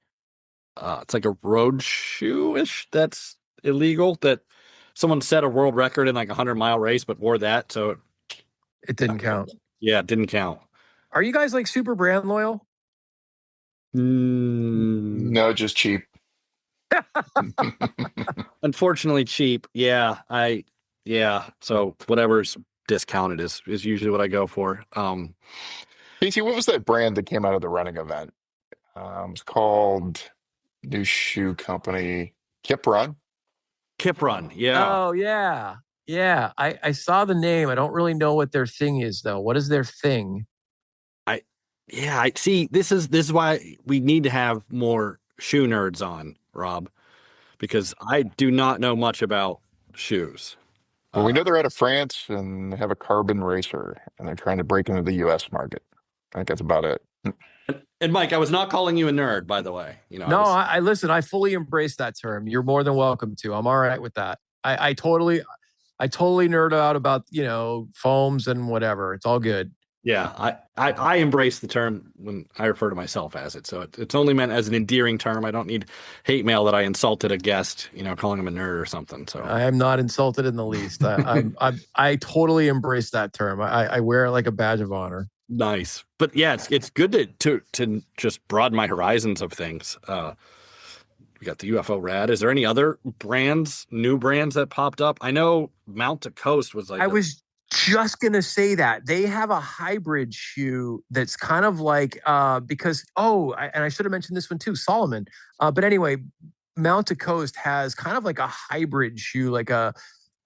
it's like a road shoe-ish that's illegal that someone set a world record in like a 100-mile race but wore that, so It didn't count. yeah, it didn't count. Are you guys like super brand loyal? No, just cheap. Unfortunately cheap. Yeah, so whatever's discounted is usually what I go for. Casey, what was that brand that came out of the running event? It's called new shoe company Kip Run. Kip Run, yeah. Oh yeah. Yeah. I saw the name. I don't really know what their thing is though. What is their thing? I see. This is why we need to have more shoe nerds on, Rob, because I do not know much about shoes. Well, we know they're out of France and they have a carbon racer and they're trying to break into the US market. I think that's about it. And Mike, I was not calling you a nerd, by the way. No, I listen, I fully embrace that term. You're more than welcome to. I'm all right with that. I totally nerd out about, foams and whatever. It's all good. Yeah, I embrace the term when I refer to myself as it. So it's only meant as an endearing term. I don't need hate mail that I insulted a guest, calling him a nerd or something. So I am not insulted in the least. I totally embrace that term. I wear it like a badge of honor. nice. But yeah, it's good to just broaden my horizons of things. We got the UFO Rad. Is there any other new brands that popped up? I know Mount to Coast was like I was just gonna say that they have a hybrid shoe that's kind of like because and I should have mentioned this one too, Solomon. But anyway, Mount to Coast has kind of like a hybrid shoe, like a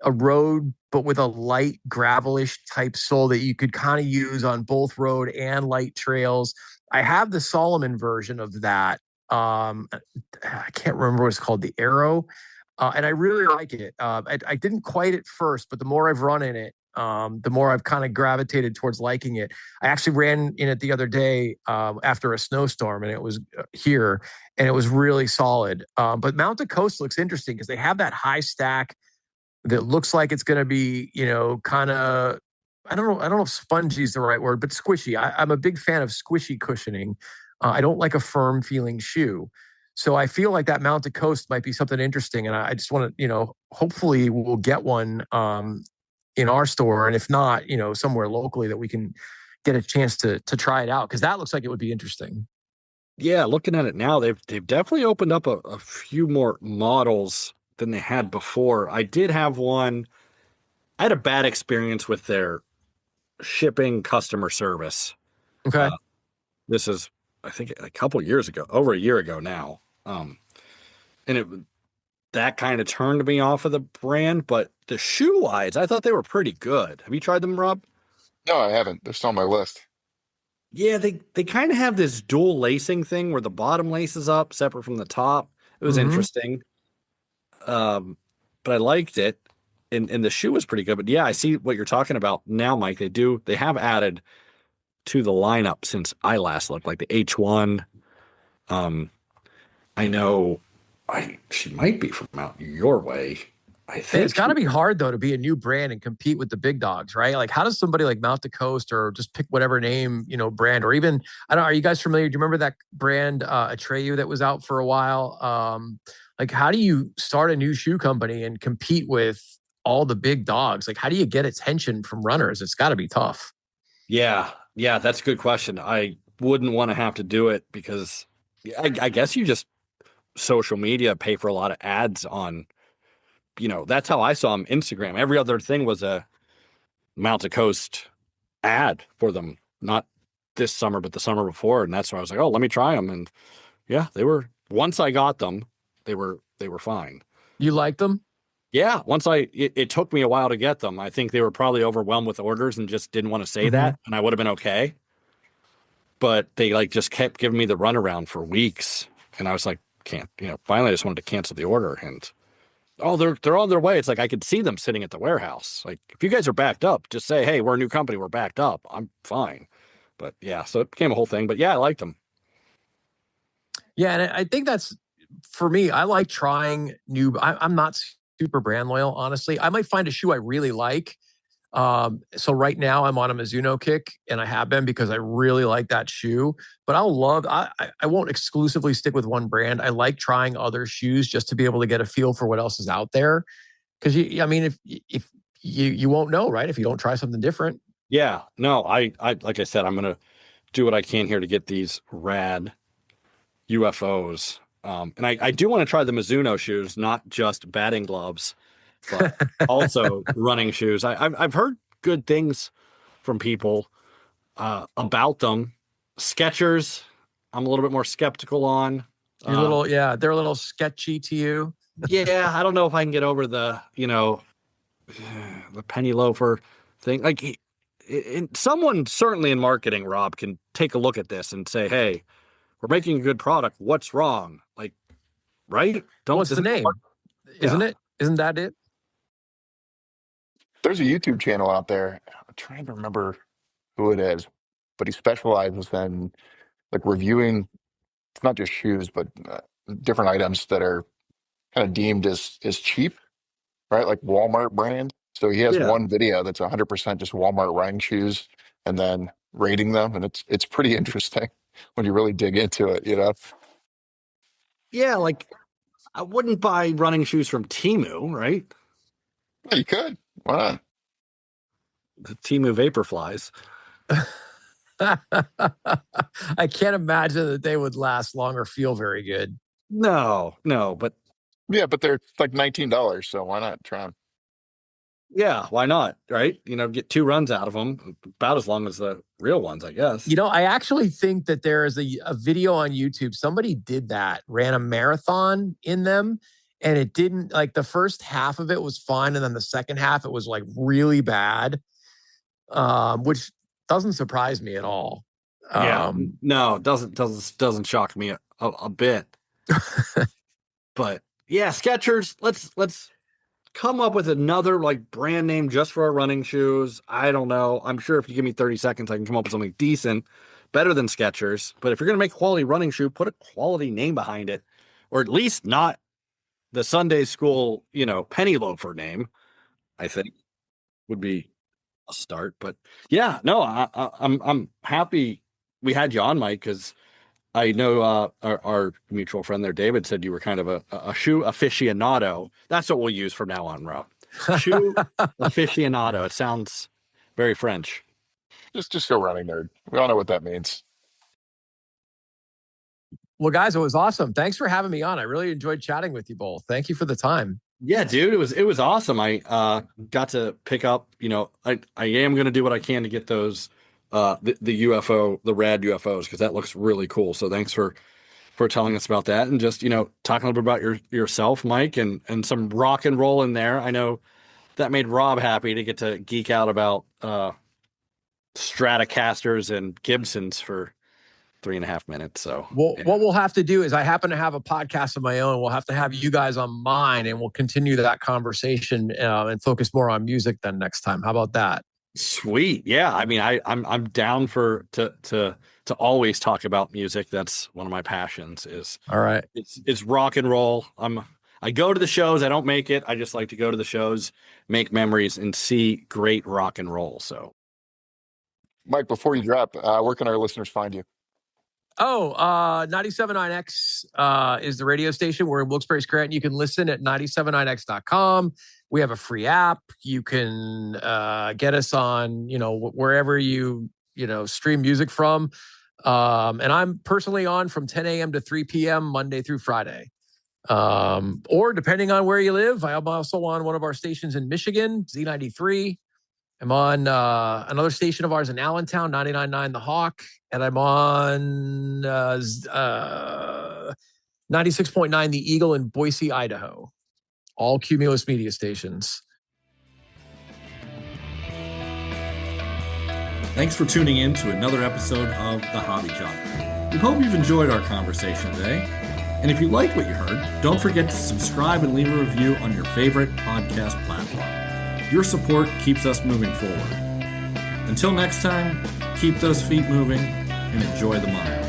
road, but with a light gravelish type sole that you could kind of use on both road and light trails. I have the Solomon version of that. I can't remember what it's called, the Arrow. And I really like it. I didn't quite at first, but the more I've run in it, the more I've kind of gravitated towards liking it. I actually ran in it the other day after a snowstorm, and it was here, and it was really solid. But Mountain Coast looks interesting because they have that high stack that looks like it's going to be, kind of, I don't know if spongy is the right word, but squishy. I'm a big fan of squishy cushioning. I don't like a firm feeling shoe. So I feel like that Mountain Coast might be something interesting. And I just want to, hopefully we'll get one in our store. And if not, somewhere locally that we can get a chance to try it out. Cause that looks like it would be interesting. Yeah, looking at it now, they've definitely opened up a few more models than they had before. I did have one. I had a bad experience with their shipping customer service. Okay. This is, I think, a couple years ago, over a year ago now. And that kind of turned me off of the brand, but the shoe wise, I thought they were pretty good. Have you tried them, Rob? No, I haven't. They're still on my list. Yeah, they kind of have this dual lacing thing where the bottom laces up separate from the top. It was interesting. But I liked it. And the shoe was pretty good. But yeah, I see what you're talking about now, Mike. They have added to the lineup since I last looked, like the H1. I know she might be from out your way. I think It's got to be hard though to be a new brand and compete with the big dogs, right? Like, how does somebody like Mount the Coast or just pick whatever name, brand, or even I don't know, are you guys familiar? Do you remember that brand Atreyu that was out for a while? Like, how do you start a new shoe company and compete with all the big dogs? Like, how do you get attention from runners? It's got to be tough. Yeah, that's a good question. I wouldn't want to have to do it because I guess you just social media, pay for a lot of ads on, that's how I saw them. Instagram. Every other thing was a Mountain Coast ad for them, not this summer, but the summer before. And that's why I was like, oh, let me try them. And yeah, once I got them, they were fine. You like them? Yeah. It took me a while to get them. I think they were probably overwhelmed with orders and just didn't want to say that. And I would have been okay. But they just kept giving me the runaround for weeks. And I was like, can't, finally I just wanted to cancel the order. And Oh, they're on their way. It's like I could see them sitting at the warehouse. Like, if you guys are backed up, just say, hey, we're a new company, we're backed up. I'm fine. But yeah, so it became a whole thing. But yeah, I liked them. Yeah, and I think that's for me. I like trying new. I'm not super brand loyal, honestly. I might find a shoe I really like. So right now I'm on a Mizuno kick, and I have been because I really like that shoe. But I won't exclusively stick with one brand. I like trying other shoes just to be able to get a feel for what else is out there. Because I mean, if you won't know, right? If you don't try something different. Yeah, no, I like I said, I'm gonna do what I can here to get these rad UFOs. And I do want to try the Mizuno shoes, not just batting gloves, but also running shoes. I've heard good things from people about them. Skechers, I'm a little bit more skeptical on. They're a little sketchy to you. Yeah, I don't know if I can get over the the penny loafer thing. Like, someone certainly in marketing, Rob, can take a look at this and say, hey, we're making a good product. What's wrong? Like, right? What's the name? Isn't it? Isn't that it? There's a YouTube channel out there. I'm trying to remember who it is, but he specializes in like reviewing. It's not just shoes, but different items that are kind of deemed as cheap, right? Like Walmart brand. So he has Yeah. one video that's 100% just Walmart running shoes, and then rating them, and it's pretty interesting when you really dig into it. Yeah, like I wouldn't buy running shoes from Temu, right? Yeah, you could. Why not? The Temu Vaporflies. I can't imagine that they would last long or feel very good. No, but Yeah, but they're like $19, so why not try them? yeah, why not? Right? Get 2 runs out of them, about as long as the real ones, I guess. I actually think that there is a video on YouTube. Somebody did that, ran a marathon in them, and it didn't, like, the first half of it was fine, and then the second half it was like really bad, which doesn't surprise me at all. Yeah, no, it doesn't shock me a bit. But yeah, Skechers. Let's come up with another like brand name just for our running shoes. I don't know. I'm sure if you give me 30 seconds, I can come up with something decent, better than Skechers. But if you're gonna make a quality running shoe, put a quality name behind it, or at least not the Sunday school, penny loafer name. I think would be a start. But yeah, no, I'm happy we had you on, Mike, because I know our mutual friend there, David, said you were kind of a shoe aficionado. That's what we'll use from now on, Rob. Shoe aficionado. It sounds very French. Just go running nerd. We all know what that means. Well, guys, it was awesome. Thanks for having me on. I really enjoyed chatting with you both. Thank you for the time. Yeah, dude, it was awesome. I got to pick up. I am going to do what I can to get those the UFO, the rad UFOs, because that looks really cool. So thanks for telling us about that, and just talking a little bit about yourself, Mike, and some rock and roll in there. I know that made Rob happy to get to geek out about Stratocasters and Gibsons for 3.5 minutes. So what we'll have to do is, I happen to have a podcast of my own. We'll have to have you guys on mine, and we'll continue that conversation and focus more on music then next time. How about that? Sweet. Yeah. I mean, I'm down to always talk about music. That's one of my passions. All right. It's rock and roll. I go to the shows. I don't make it. I just like to go to the shows, make memories, and see great rock and roll. So, Mike, before you drop, where can our listeners find you? Oh, 97.9X is the radio station. We're in Wilkes-Barre, Scranton. You can listen at 979x.com. We have a free app. You can get us on, wherever you stream music from. And I'm personally on from 10 a.m. to 3 p.m. Monday through Friday. Or depending on where you live, I'm also on one of our stations in Michigan, Z93. I'm on another station of ours in Allentown, 99.9 The Hawk, and I'm on 96.9 The Eagle in Boise, Idaho. All Cumulus Media stations. Thanks for tuning in to another episode of The Hobby Job. We hope you've enjoyed our conversation today. And if you liked what you heard, don't forget to subscribe and leave a review on your favorite podcast platform. Your support keeps us moving forward. Until next time, keep those feet moving and enjoy the mile.